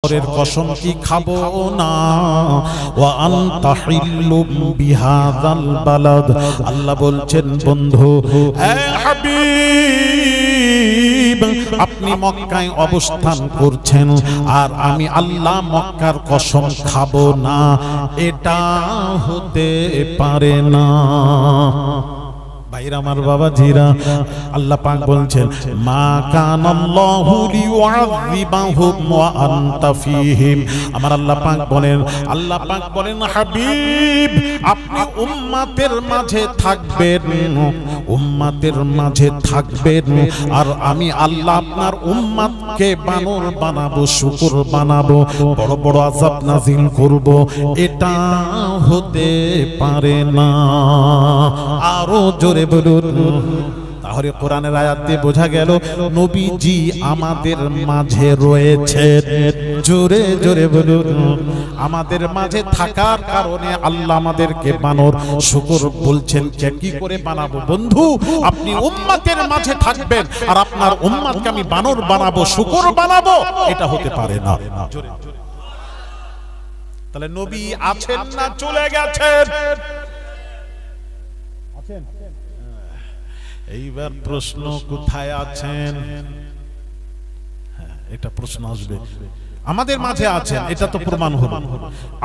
শহরের কসম কি খাবো না ওয়া আনতা হিল্লুম বিহাযাল বালাদ। আল্লাহ বলছেন বন্ধু হে হাবিব আপনি মক্কায় অবস্থান করছেন আর আমি আল্লাহ মক্কার কসম খাবো না, এটা হতে পারে না। ভাইরা আমার বাবা জিরা, আল্লাহ পাক বলছেন মা কানাল্লাহু লিউআযিবাহুম ওয়া আনতা ফীহিম। আমার আল্লাহ পাক বলেন হাবিব আপনি উম্মতের মাঝে থাকবেন আর আমি আল্লাহ আপনার উম্মতকে বানর বানাবো, শুকর বানাবো, বড় বড় আযাব নাযিল করব, এটা হতে পারে না। আরো জোরে বলুন। তাহলে কোরআনের আয়াত দিয়ে বোঝা গেল নবীজি আমাদের মাঝে রয়েছে। জোরে জোরে বলুন। আমাদের মাঝে থাকার কারণে আল্লাহ আমাদেরকে বানর শুকর বলছেন। কি করে বানাবো বন্ধু? আপনি উম্মতের মাঝে থাকবেন আর আপনার উম্মতকে আমি বানর বানাবো, শুকর বানাবো, এটা হতে পারে না। তাহলে নবী আছেন না চলে গেছেন? এইবার প্রশ্ন কোথায় আছেন? এটা প্রশ্ন আসবে। আমাদের মাঝে আছেন, এটা তো প্রমাণ হলো।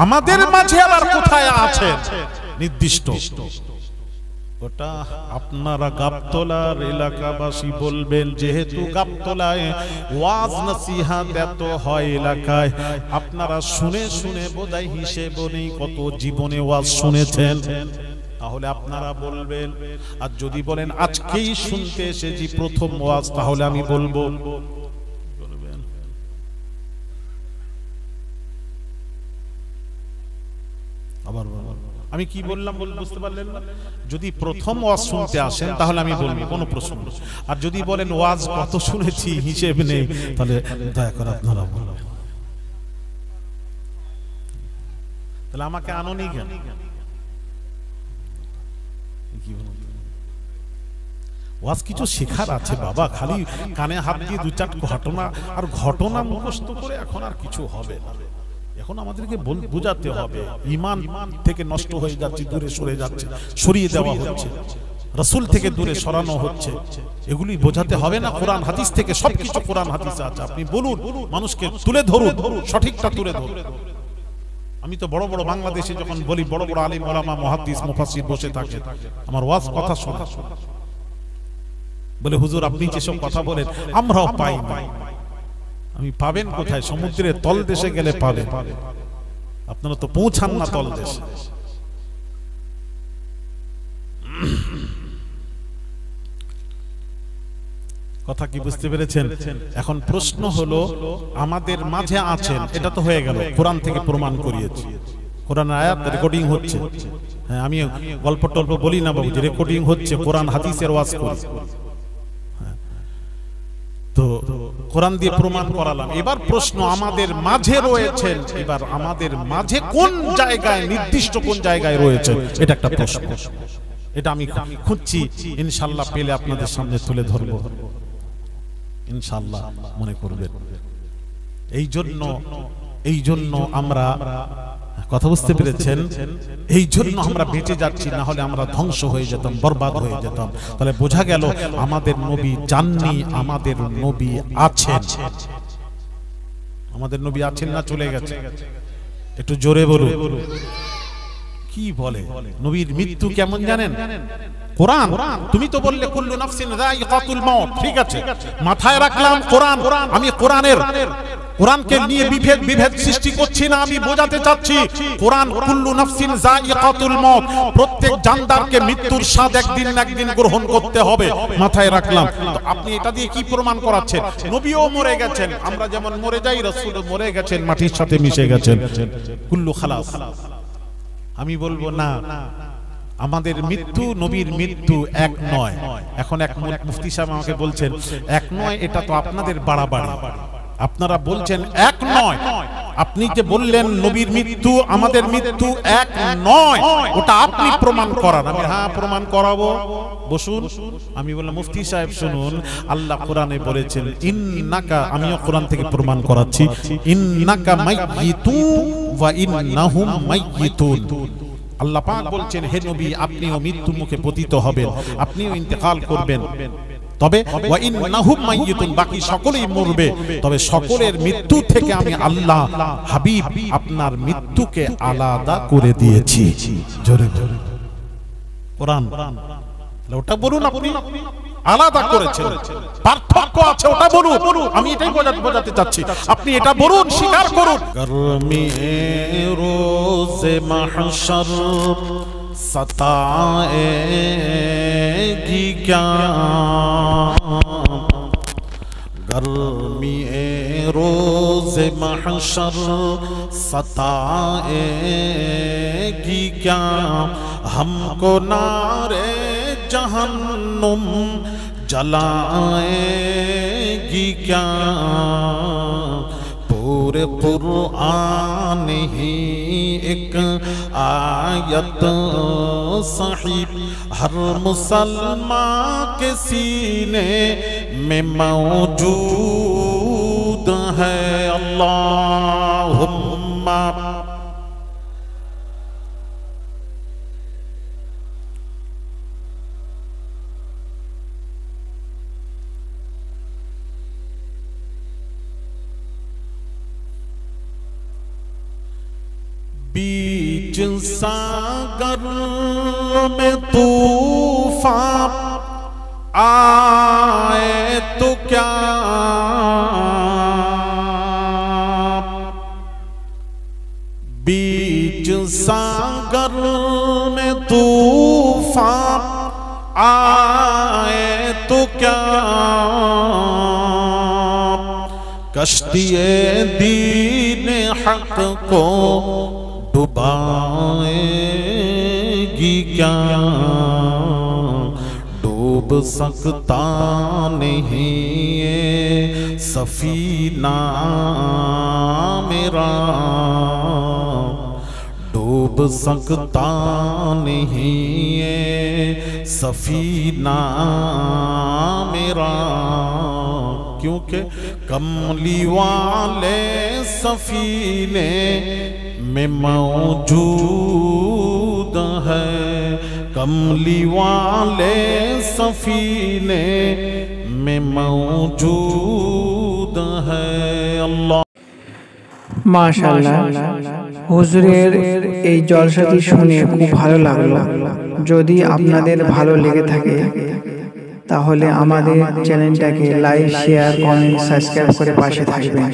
আমাদের মাঝে আবার কোথায় আছেন নির্দিষ্ট, ওটা আপনারা গাবতলার এলাকাবাসী বলবেন। যেহেতু গাবতলায় ওয়াজ নসিহত এত হয় এলাকায়, আপনারা শুনে শুনে বোধহয় হিসেব নেই কত জীবনে ওয়াজ শুনেছেন, তাহলে আপনারা বলবেন। আর যদি বলেন আজকেই শুনতে এসেছি প্রথম ওয়াজ, তাহলে আমি বলবো। আবার আমি কি বললাম বুঝতে পারলেন না? যদি প্রথম ওয়াজ শুনতে আসেন তাহলে আমি বলবো, কোনো প্রশ্ন নেই। আর যদি বলেন ওয়াজ কত শুনেছি হিসেব নেই, তাহলে দয়া করে আপনারা বলবেন। তাহলে আমাকে আনোনি কেন? ওয়াজ কিছু শেখার আছে বাবা, খালি কানে হাত দিয়ে দু চার ঘটনা মুখস্থ করে এখন আর কিছু হবে না। এখন আমাদেরকে বোঝাতে হবে ঈমান থেকে নষ্ট হয়ে যাচ্ছে, দূরে সরে যাচ্ছে, সরিয়ে দেওয়া হচ্ছে, রাসূল থেকে দূরে সরানো হচ্ছে, এগুলি বোঝাতে হবে না? কোরআন হাদিস থেকে সবকিছু কোরআন হাদিসে আছে, আপনি বলুন, মানুষকে তুলে ধরুন, সঠিকটা তুলে ধরুন। আমি তো বড় বড় বাংলাদেশে যখন বলি, বড় বড় আলিম ওলামা মুহাদ্দিস মুফাসসির বসে থাকে, আমার ওয়াজ কথা শোনা, বলে হুজুর আপনি যেসব কথা বলেন আমরাও পাই না। আমি পাবেন কোথায়? সমুদ্রের তল দেশে গেলে পাবেন, আপনারা তো পৌঁছান না তল দেশে। কথা কি বুঝতে পেরেছেন? এখন প্রশ্ন হলো আমাদের মাঝে আছেন, এটা তো হয়ে গেল, কোরআন থেকে প্রমাণ করিয়েছি, কোরআনের আয়াত রেকর্ডিং হচ্ছে। হ্যাঁ, আমি গল্প টল্প বলি না বাবু, যে রেকর্ডিং হচ্ছে, কোরআন হাদিসের ওয়াজ করি, তো কোরআন দিয়ে প্রমাণ করালাম। এবার প্রশ্ন আমাদের মাঝে রয়েছেন, এবার আমাদের মাঝে কোন জায়গায়, নির্দিষ্ট কোন জায়গায় রয়েছেন, এটা একটা প্রশ্ন। এটা আমি খুঁজছি, ইনশাআল্লাহ পেলে আপনাদের সামনে তুলে ধরব, ইনশাআল্লাহ মনে করবেন। এই জন্য আমরা, কথা বুঝতে পেরেছেন, এই জন্য আমরা বেঁচে যাচ্ছি, না হলে আমরা ধ্বংস হয়ে যেতাম, বরবাদ হয়ে যেতাম। তাহলে বোঝা গেল আমাদের নবী যাননি, আমাদের নবী আছেন। আমাদের নবী আছেন না চলে গেছে? একটু জোরে বলুন। কি বলে? নবীর মৃত্যু কেমন জানেন? কোরআন, তুমি তো বললে কুল্লু নাফসিন যায়িকাতুল মাউত, ঠিক আছে, মাথায় রাখলাম কোরআন। আমি কোরআনকে নিয়ে বিভেদ সৃষ্টি করছি না, আমি বোঝাতে চাচ্ছি কোরআন কুল্লু নাফসিন যায়িকাতুল মাউত, প্রত্যেক জানদারকে মৃত্যুর স্বাদ একদিন না একদিন গ্রহণ করতে হবে, মাথায় রাখলাম। তো আপনি এটা দিয়ে কি প্রমাণ করাচ্ছেন? নবীও মরে গেছেন, আমরা যেমন মরে যাই, রাসূলও মরে গেছেন, মাটির সাথে মিশে গেছেন, কুল্লু খালাস। আমি বলবো না, আমাদের মৃত্যু নবীর মৃত্যু এক নয়। এখন এক মুফতি সাহেব আমাকে বলছেন এক নয়, এটা তো আপনাদের বাড়াবাড়ি। আপনারা বলছেন এক নয়, আপনি যে বললেন নবীর মৃত্যু আমাদের মৃত্যু এক নয়, ওটা আপনি প্রমাণ করান। আমি হ্যাঁ প্রমাণ করাবো, বসুন। আমি বললাম মুফতি সাহেব শুনুন, আল্লাহ কোরআনে বলেছেন ইন্নাকা, আমিও কোরআন থেকে প্রমাণ করাচ্ছি, ইন্নাকা মাইয়িতুন ওয়া ইন্নাহুম মাইয়িতুন। আল্লাহ পাক বলছেন হে নবী আপনিও মৃত্যু মুখে পতিত হবেন, আপনিও ইন্তেকাল করবেন, তবে ওয়া ইন্নাহুম মাইয়িতুন, বাকি সকলেই মরবে, তবে সকলের মৃত্যু থেকে আমি আল্লাহ হাবিব আপনার মৃত্যুকে আলাদা করে দিয়েছি। জোরে জোরে কোরআন, ওটা বলুন আপনি আলাদা করেছেন, পার্থক্য আছে ওটা বলুন। আমি এটাই বোঝাতে চাচ্ছি, আপনি এটা বলুন, স্বীকার করুন। গরমি রোজে মাহশর सताएगी क्या, गर्मी रोज़े महशर सताएगी क्या, हमको नारे जहन्नुम जलाएगी क्या, पूरे कुरान ही एक आयत साहिब हर मुसलमान के सीने में मौजूद है। अल्लाहुम्मा बीच सागर में तूफान आए तो क्या, बीच सागर में तूफान आए तो क्या, कश्ती-ए दीन हक को डुबाएगी क्या, डूब सकता नहीं ये सफीना मेरा, डूब सकता नहीं ये सफीना मेरा, क्योंकि कमली वाले सफीने में मौजूद है, कमली वाले सफीने में मौजूद है। अल्लाह মাশাআল্লাহ, হুজুরের এই জলসাটি শুনে খুব ভালো লাগলো। যদি আপনাদের ভালো লেগে থাকে তাহলে আমাদের চ্যানেলটাকে লাইক, শেয়ার, কমেন্ট, সাবস্ক্রাইব করে পাশে থাকবেন।